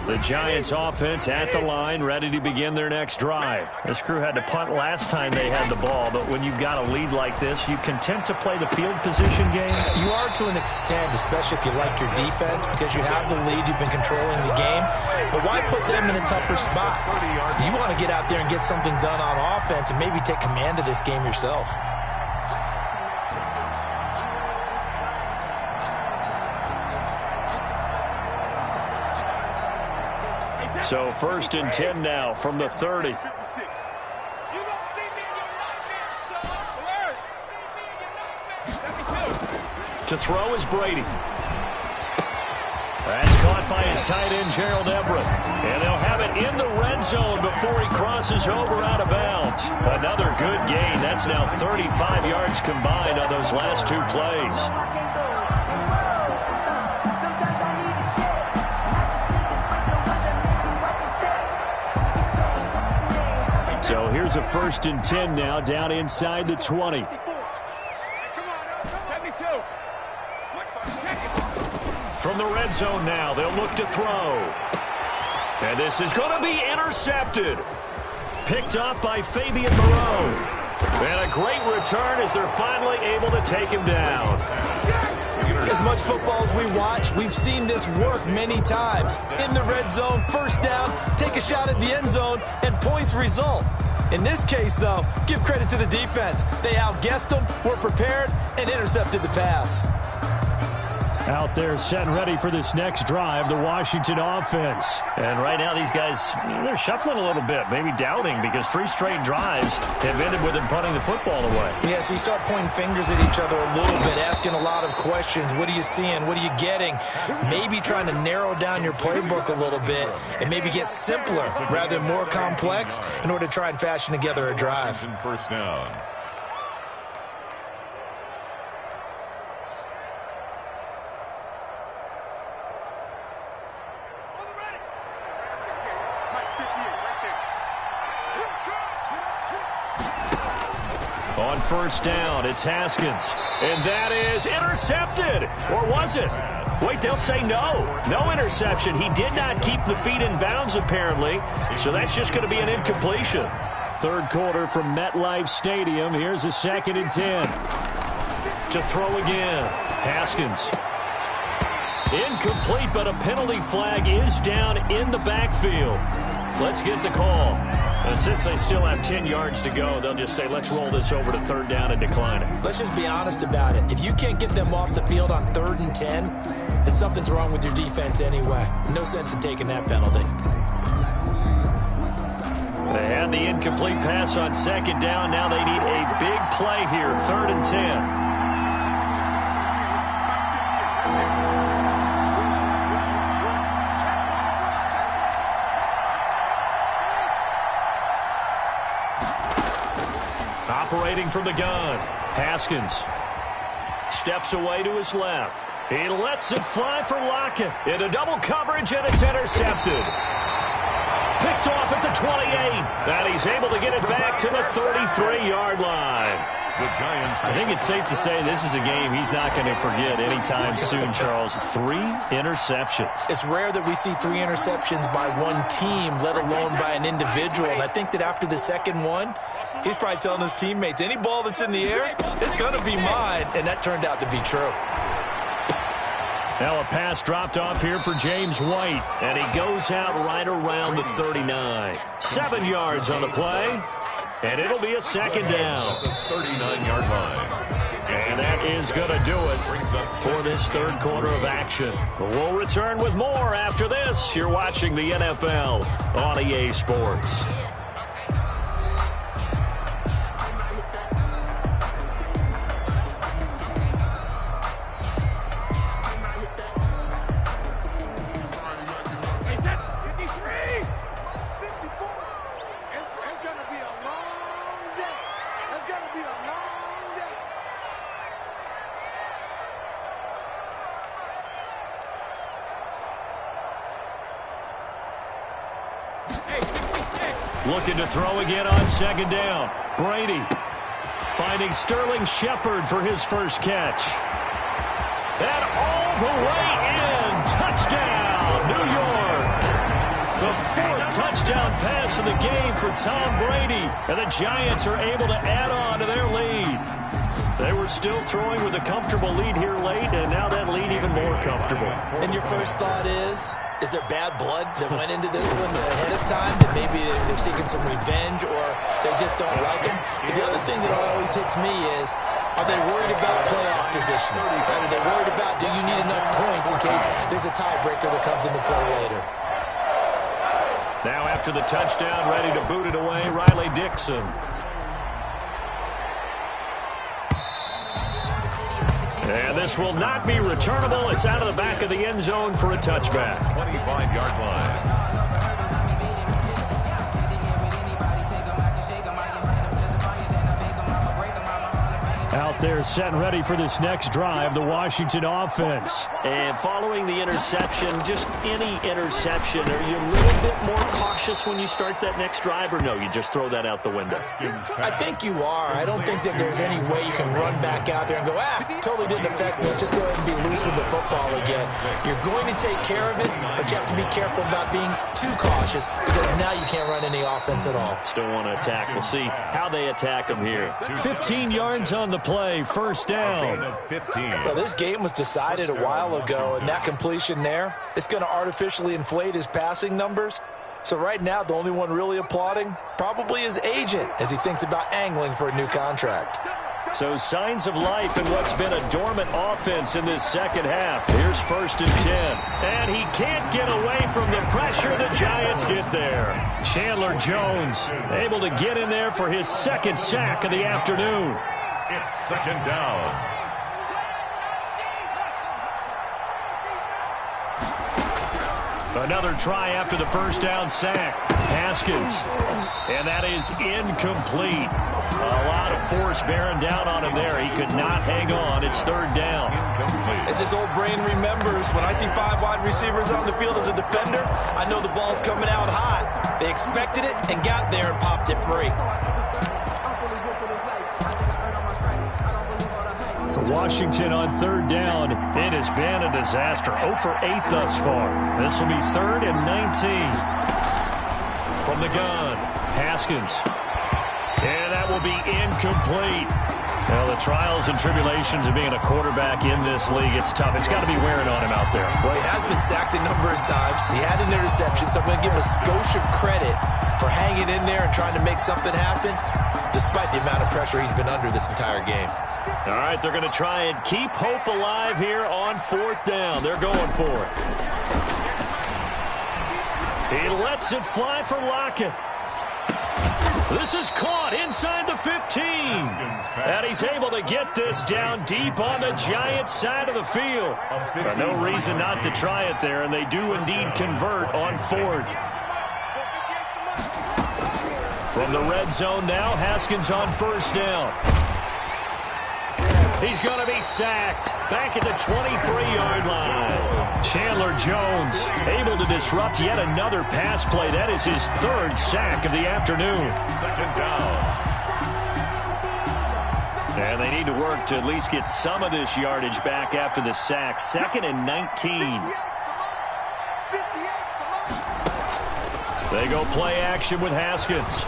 The Giants offense at the line, ready to begin their next drive. This crew had to punt last time they had the ball, but when you've got a lead like this, you content to play the field position game? You are to an extent, especially if you like your defense, because you have the lead, you've been controlling the game. But why put them in a tougher spot? You want to get out there and get something done on offense and maybe take command of this game yourself. So 1st and 10 now from the 30. To throw is Brady. That's caught by his tight end, Gerald Everett. And they'll have it in the red zone before he crosses over out of bounds. Another good gain. That's now 35 yards combined on those last 2 plays. So here's a 1st and 10 now, down inside the 20. From the red zone now, they'll look to throw. And this is going to be intercepted. Picked up by Fabian Moreau. And a great return as they're finally able to take him down. As much football as we watch, we've seen this work many times. In the red zone, 1st down, take a shot at the end zone, and points result. In this case, though, give credit to the defense. They outguessed them, were prepared, and intercepted the pass. Out there set and ready for this next drive, the Washington offense. And right now these guys, they're shuffling a little bit, maybe doubting, because 3 straight drives have ended with them punting the football away. Yeah, so you start pointing fingers at each other a little bit, asking a lot of questions. What are you seeing? What are you getting? Maybe trying to narrow down your playbook a little bit and maybe get simpler rather than more complex in order to try and fashion together a drive. 1st down. On 1st down, it's Haskins. And that is intercepted. Or was it? Wait, they'll say no. No interception. He did not keep the feet in bounds, apparently. So that's just going to be an incompletion. 3rd quarter from MetLife Stadium. Here's a 2nd and 10. To throw again. Haskins. Incomplete, but a penalty flag is down in the backfield. Let's get the call. And since they still have 10 yards to go, they'll just say, let's roll this over to 3rd down and decline it. Let's just be honest about it. If you can't get them off the field on 3rd and 10, then something's wrong with your defense anyway. No sense in taking that penalty. They had the incomplete pass on 2nd down. Now they need a big play here, 3rd and 10. Operating from the gun, Haskins steps away to his left. He lets it fly for Lockett into double coverage, and it's intercepted. Picked off at the 28, and he's able to get it back to the 33-yard line. I think it's safe to say this is a game he's not going to forget anytime soon, Charles. 3 interceptions. It's rare that we see 3 interceptions by one team, let alone by an individual. And I think that after the 2nd one, he's probably telling his teammates, any ball that's in the air, it's going to be mine. And that turned out to be true. Now a pass dropped off here for James White, and he goes out right around the 39. 7 yards on the play, and it'll be a 2nd down. 39-yard line. And that is going to do it for this 3rd quarter of action. We'll return with more after this. You're watching the NFL on EA Sports. Looking to throw again on second down. Brady finding Sterling Shepard for his first catch. And all the way in. Touchdown, New York. The fourth touchdown pass of the game for Tom Brady. And the Giants are able to add on to their lead. They were still throwing with a comfortable lead here late, and now that lead even more comfortable. And your first thought is there bad blood that went into this one ahead of time? That maybe they're seeking some revenge or they just don't like him? But the other thing that always hits me is, are they worried about playoff positioning? Are they worried about, do you need enough points in case there's a tiebreaker that comes into play later? Now after the touchdown, ready to boot it away, Riley Dixon. And this will not be returnable. It's out of the back of the end zone for a touchback. 25-yard line. Out there set and ready for this next drive, the Washington offense. And following the interception, just any interception, are you a little bit more cautious when you start that next drive, or no, you just throw that out the window? I think you are. I don't think that there's any way you can run back out there and go, totally didn't affect me. Let's just go ahead and be loose with the football again. You're going to take care of it, but you have to be careful about being too cautious because now you can't run any offense at all. Still want to attack. We'll see how they attack them here. 15 yards on the play, first down. Well, this game was decided a while ago, and that completion there, it's going to artificially inflate his passing numbers. So right now, the only one really applauding probably his agent as he thinks about angling for a new contract. So signs of life in what's been a dormant offense in this second half. Here's 1st and 10. And he can't get away from the pressure. The Giants get there. Chandler Jones able to get in there for his second sack of the afternoon. It's second down. Another try after the first down sack. Haskins. And that is incomplete. A lot of force bearing down on him there. He could not hang on. It's 3rd down. As this old brain remembers, when I see 5 wide receivers on the field as a defender, I know the ball's coming out hot. They expected it and got there and popped it free. Washington on 3rd down. It has been a disaster. 0 for 8 thus far. This will be 3rd and 19. From the gun, Haskins. And that will be incomplete. Well, the trials and tribulations of being a quarterback in this league, it's tough. It's got to be wearing on him out there. Well, he has been sacked a number of times. He had an interception, so I'm going to give him a skosh of credit for hanging in there and trying to make something happen, despite the amount of pressure he's been under this entire game. All right, they're going to try and keep hope alive here on 4th down. They're going for it. He lets it fly for Lockett. This is caught inside the 15. And he's able to get this down deep on the Giants' side of the field. But no reason not to try it there, and they do indeed convert on 4th. From the red zone now, Haskins on 1st down. He's going to be sacked back at the 23-yard line. Chandler Jones able to disrupt yet another pass play. That is his 3rd sack of the afternoon. 2nd down. And they need to work to at least get some of this yardage back after the sack. 2nd and 19. They go play action with Haskins.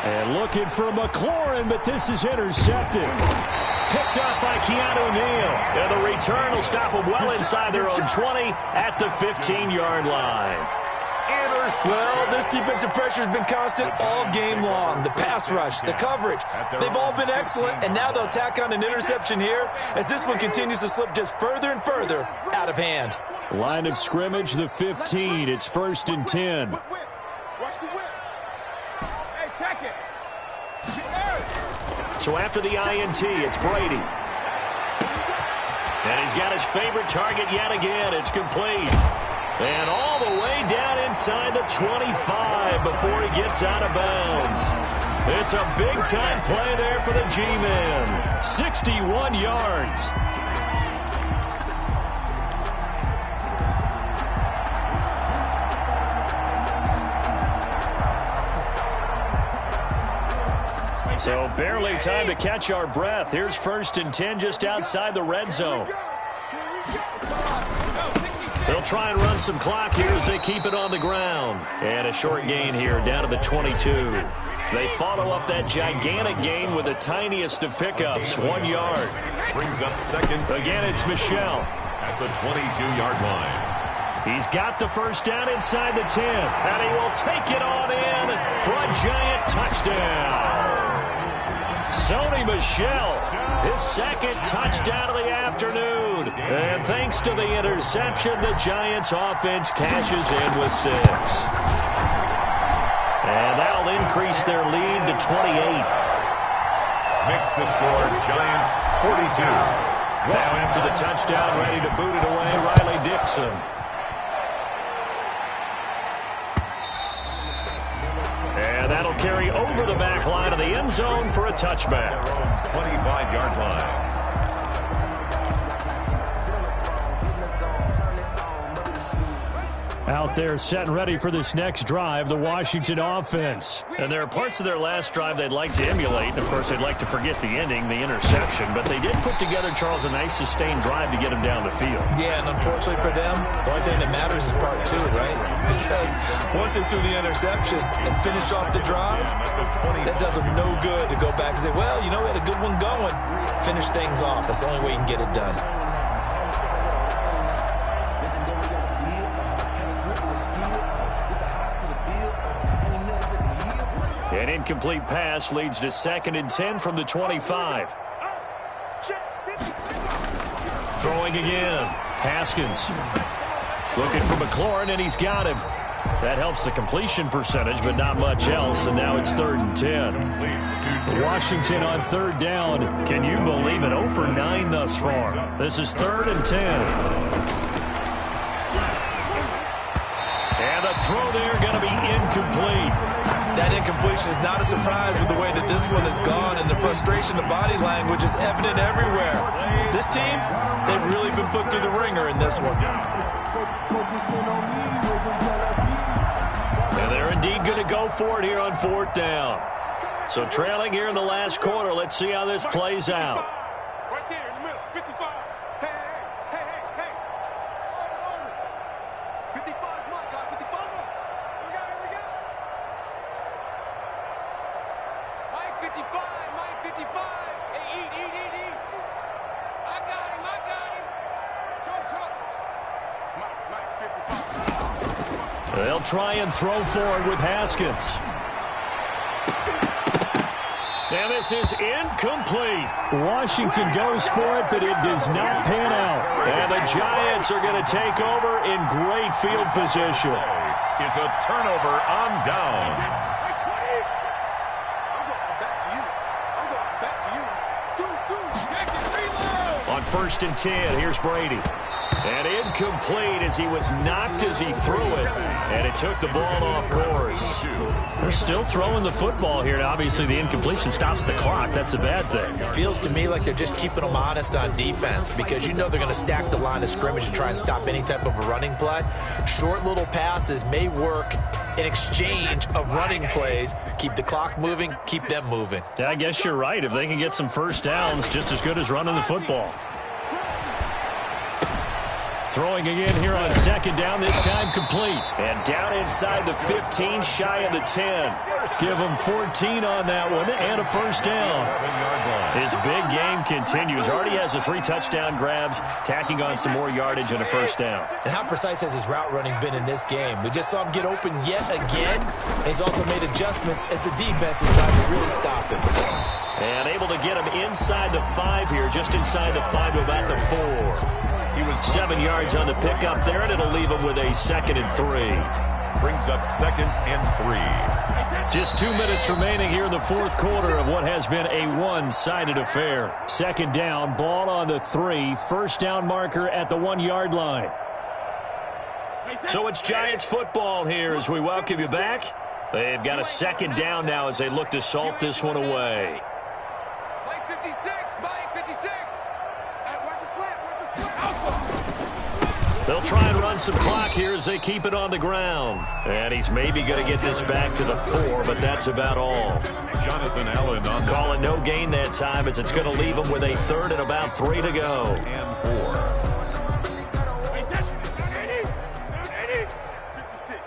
And looking for McLaurin, but this is intercepted. Picked up by Keanu Neal. And the return will stop them well inside their own 20 at the 15-yard line. Well, this defensive pressure has been constant all game long. The pass rush, the coverage, they've all been excellent, and now they'll tack on an interception here as this one continues to slip just further and further out of hand. Line of scrimmage, the 15. It's 1st and 10. So after the INT, it's Brady. And he's got his favorite target yet again. It's complete. And all the way down inside the 25 before he gets out of bounds. It's a big-time play there for the G-Men. 61 yards. So barely time to catch our breath. Here's 1st and 10 just outside the red zone. They'll try and run some clock here as they keep it on the ground. And a short gain here down to the 22. They follow up that gigantic gain with the tiniest of pickups, 1 yard. Brings up 2nd. Again, it's Michel. At the 22-yard line. He's got the 1st down inside the 10. And he will take it on in for a giant touchdown. Sony Michel, his 2nd touchdown of the afternoon. And thanks to the interception, the Giants offense cashes in with 6. And that'll increase their lead to 28. Makes the score Giants 42. Now after the touchdown, ready to boot it away, Riley Dixon. And that'll carry over the back line of the end zone for a touchback. 25-yard line. Out there set and ready for this next drive, the Washington offense. And there are parts of their last drive they'd like to emulate. And of course, they'd like to forget the ending, the interception. But they did put together, Charles, a nice sustained drive to get them down the field. Yeah, and unfortunately for them, the only thing that matters is part 2, right? Because once they threw the interception and finished off the drive, that does them no good to go back and say, well, you know, we had a good one going. Finish things off. That's the only way you can get it done. An incomplete pass leads to 2nd and 10 from the 25. Throwing again. Haskins. Looking for McLaurin, and he's got him. That helps the completion percentage, but not much else, and now it's 3rd and 10. Washington on 3rd down. Can you believe it? 0 for 9 thus far. This is 3rd and 10. And the throw there going to be incomplete. That incompletion is not a surprise with the way that this one has gone, and the frustration, the body language is evident everywhere. This team, they've really been put through the ringer in this one. And they're indeed going to go for it here on 4th down. So trailing here in the last quarter, let's see how this plays out. Right there in the middle, 55. Hey. 55 is my guy, 55 up. Here we go. Mike 55. Hey, eat. I got him. Choke. Mike 55. They'll try and throw forward with Haskins. And this is incomplete. Washington goes for it, but it does not pan out. And the Giants are going to take over in great field position. Is a turnover on downs. On 1st and 10, here's Brady. And incomplete as he was knocked as he threw it. And it took the ball off course. They're still throwing the football here. Obviously, the incompletion stops the clock. That's the bad thing. It feels to me like they're just keeping them honest on defense, because you know they're going to stack the line of scrimmage and try and stop any type of a running play. Short little passes may work in exchange of running plays. Keep the clock moving, keep them moving. Yeah, I guess you're right. If they can get some 1st downs, just as good as running the football. Throwing again here on 2nd down, this time complete. And down inside the 15, shy of the 10. Give him 14 on that one and a 1st down. His big game continues. Already has the 3 touchdown grabs, tacking on some more yardage and a 1st down. And how precise has his route running been in this game? We just saw him get open yet again, and he's also made adjustments as the defense is trying to really stop him. And able to get him inside the 5 here, just inside the 5 to about the 4. He was 7 yards on the pickup there, and it'll leave him with a 2nd and 3. Brings up 2nd and 3. Just 2 minutes remaining here in the 4th quarter of what has been a one-sided affair. 2nd down, ball on the 3, 1st down marker at the 1-yard line. So it's Giants football here as we welcome you back. They've got a 2nd down now as they look to salt this one away. Mike 56. Watch the slant. They'll try and run some clock here as they keep it on the ground. And he's maybe going to get this back to the 4, but that's about all. Jonathan Allen on the Calling no gain that time as it's going to leave him with a 3rd and about 3 to go. and 4. 56.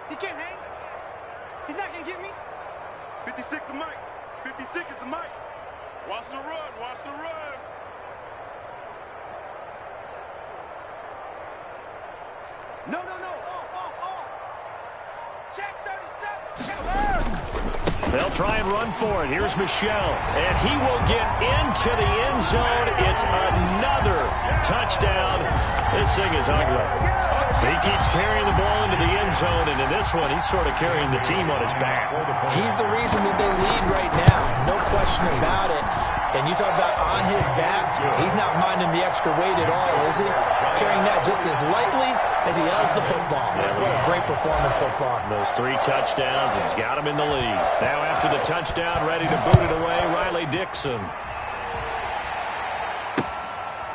He can't hang. He's not going to get me. 56 the mic. 56 is the mic. Watch the run. Watch the run. No. Oh. Check 37. They'll try and run for it. Here's Michelle, and he will get into the end zone. It's another touchdown. This thing is ugly. He keeps carrying the ball into the end zone, and in this one, he's sort of carrying the team on his back. He's the reason that they lead right now. No question about it. And you talk about on his back, he's not minding the extra weight at all, is he? Carrying that just as lightly as he does the football. What a great performance so far. Those 3 touchdowns, he's got him in the lead. Now after the touchdown, ready to boot it away, Riley Dixon.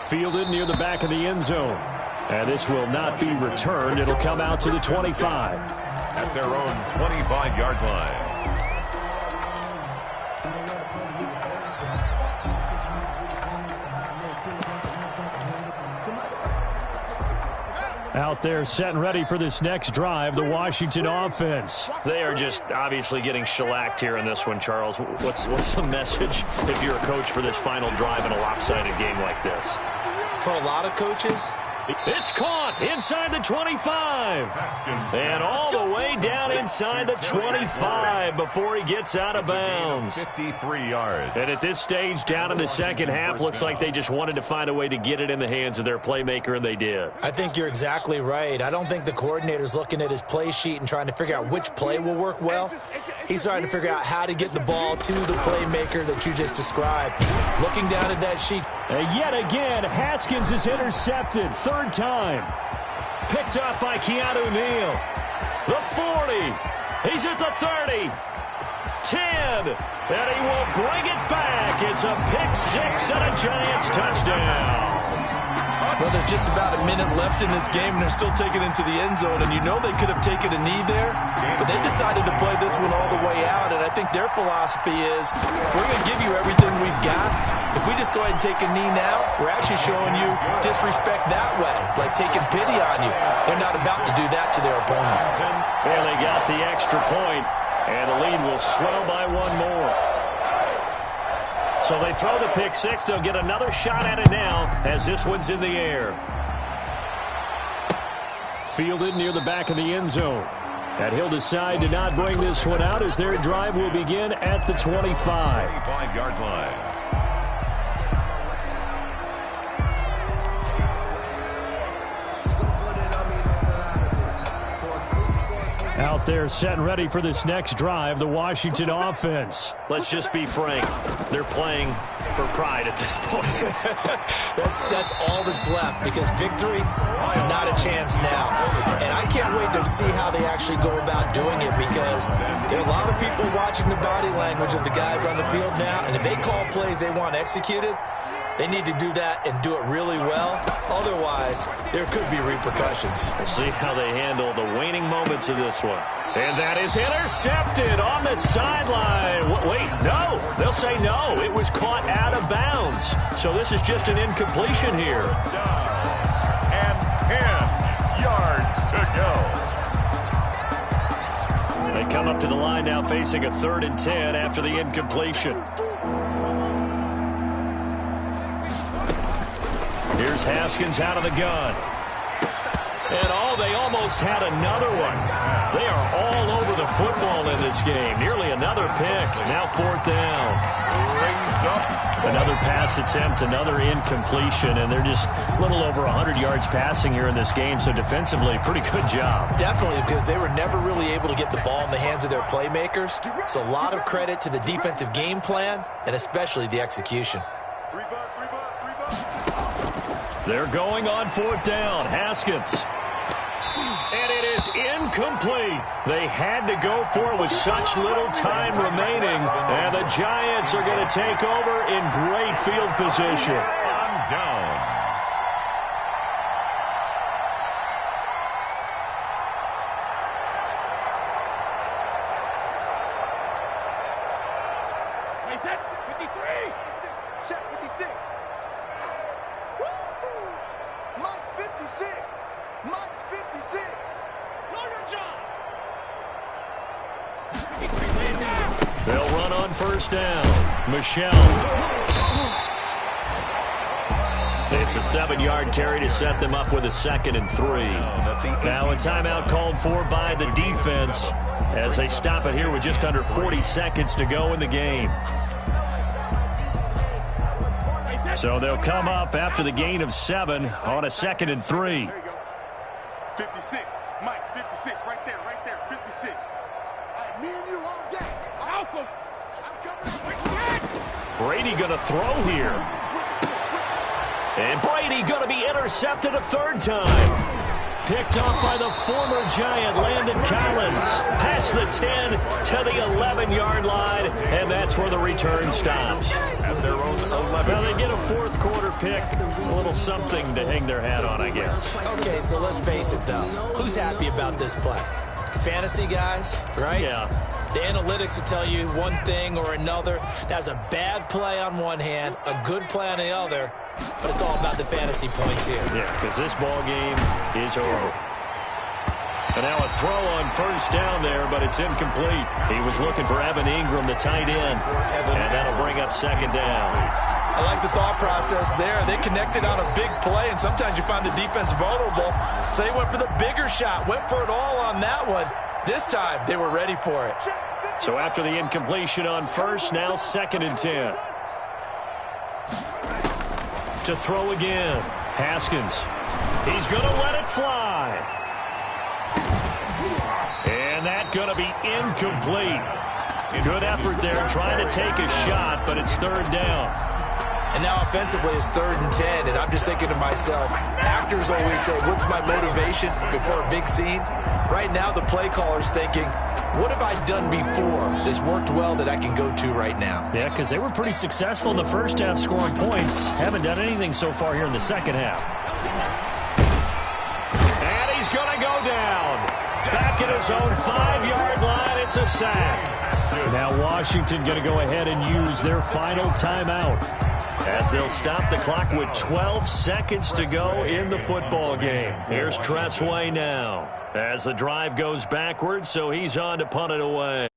Fielded near the back of the end zone. And this will not be returned. It'll come out to the 25. At their own 25-yard line. Out there set and ready for this next drive, the Washington offense. They are just obviously getting shellacked here in this one, Charles. What's the message if you're a coach for this final drive in a lopsided game like this? For a lot of coaches, It's caught inside the 25. And all the way down inside the 25 before he gets out of bounds. 53 yards. And at this stage, down in the second half, looks like they just wanted to find a way to get it in the hands of their playmaker, and they did. I think you're exactly right. I don't think the coordinator's looking at his play sheet and trying to figure out which play will work well. He's trying to figure out how to get the ball to the playmaker that you just described. Looking down at that sheet. Yet again, Haskins is intercepted. Third time. Picked up by Keanu Neal. The 40. He's at the 30. 10. And he will bring it back. It's a pick six and a Giants touchdown. Well, there's just about a minute left in this game, and they're still taking it into the end zone. And you know they could have taken a knee there, but they decided to play this one all the way out. And I think their philosophy is, we're going to give you everything we've got. If we just go ahead and take a knee now, we're actually showing you disrespect that way, like taking pity on you. They're not about to do that to their opponent. And they got the extra point, and the lead will swell by one more. So they throw the pick six. They'll get another shot at it now as this one's in the air. Fielded near the back of the end zone. And he'll decide to not bring this one out as their drive will begin at the 25. 25-yard line. Out there set and ready for this next drive, the Washington offense. Let's just be frank. They're playing for pride at this point. That's all that's left, because victory, not a chance now. And I can't wait to see how they actually go about doing it, because there are a lot of people watching the body language of the guys on the field now, and if they call plays they want executed, they need to do that and do it really well. Otherwise, there could be repercussions. We'll see how they handle the waning moments of this one. And that is intercepted on the sideline. Wait, no. They'll say no. It was caught out of bounds. So this is just an incompletion here. And 10 yards to go. They come up to the line now facing a 3rd and 10 after the incompletion. Here's Haskins out of the gun. And they almost had another one. They are all over the football in this game. Nearly another pick. Now 4th down. Another pass attempt, another incompletion, and they're just a little over 100 yards passing here in this game, so defensively, pretty good job. Definitely, because they were never really able to get the ball in the hands of their playmakers. So a lot of credit to the defensive game plan, and especially the execution. They're going on 4th down. Haskins. And it is incomplete. They had to go for it with such little time remaining. And the Giants are going to take over in great field position. On downs. Set 53. Check 56. Woo! Mike's 56. Mike's 56. Know your job. They'll run on first down. Michelle. It's a 7-yard carry to set them up with a 2nd and 3. Now a timeout called for by the defense as they stop it here with just under 40 seconds to go in the game. So they'll come up after the gain of 7 on a 2nd and 3. There you go. 56. Mike, 56. Right there, 56. All right, me and you all day. I'm coming. Brady going to throw here. And Brady going to be intercepted a 3rd time. Picked off by the former Giant, Landon Collins. Past the 10 to the 11-yard line, and that's where the return stops. At their own 11. Now they get a 4th quarter pick. A little something to hang their hat on, I guess. Okay, so let's face it, though. Who's happy about this play? Fantasy guys, right? Yeah. The analytics will tell you one thing or another. That's a bad play on one hand, a good play on the other, but it's all about the fantasy points here. Yeah, because this ball game is over. And now a throw on first down there, but it's incomplete. He was looking for Evan Ingram, the tight end, and that'll bring up 2nd down. I like the thought process there. They connected on a big play, and sometimes you find the defense vulnerable. So they went for the bigger shot, went for it all on that one. This time, they were ready for it. So after the incompletion on first, now 2nd and 10. To throw again. Haskins. He's going to let it fly. And that's going to be incomplete. Good effort there trying to take a shot, but it's 3rd down. And now offensively it's 3rd and 10, and I'm just thinking to myself, actors always say, what's my motivation before a big scene? Right now the play caller's thinking, what have I done before that's worked well that I can go to right now? Yeah, because they were pretty successful in the first half scoring points. Haven't done anything so far here in the second half. And he's going to go down. Back at his own 5-yard line, it's a sack. Now Washington going to go ahead and use their final timeout as they'll stop the clock with 12 seconds to go in the football game. Here's Tressway now as the drive goes backwards, so he's on to punt it away.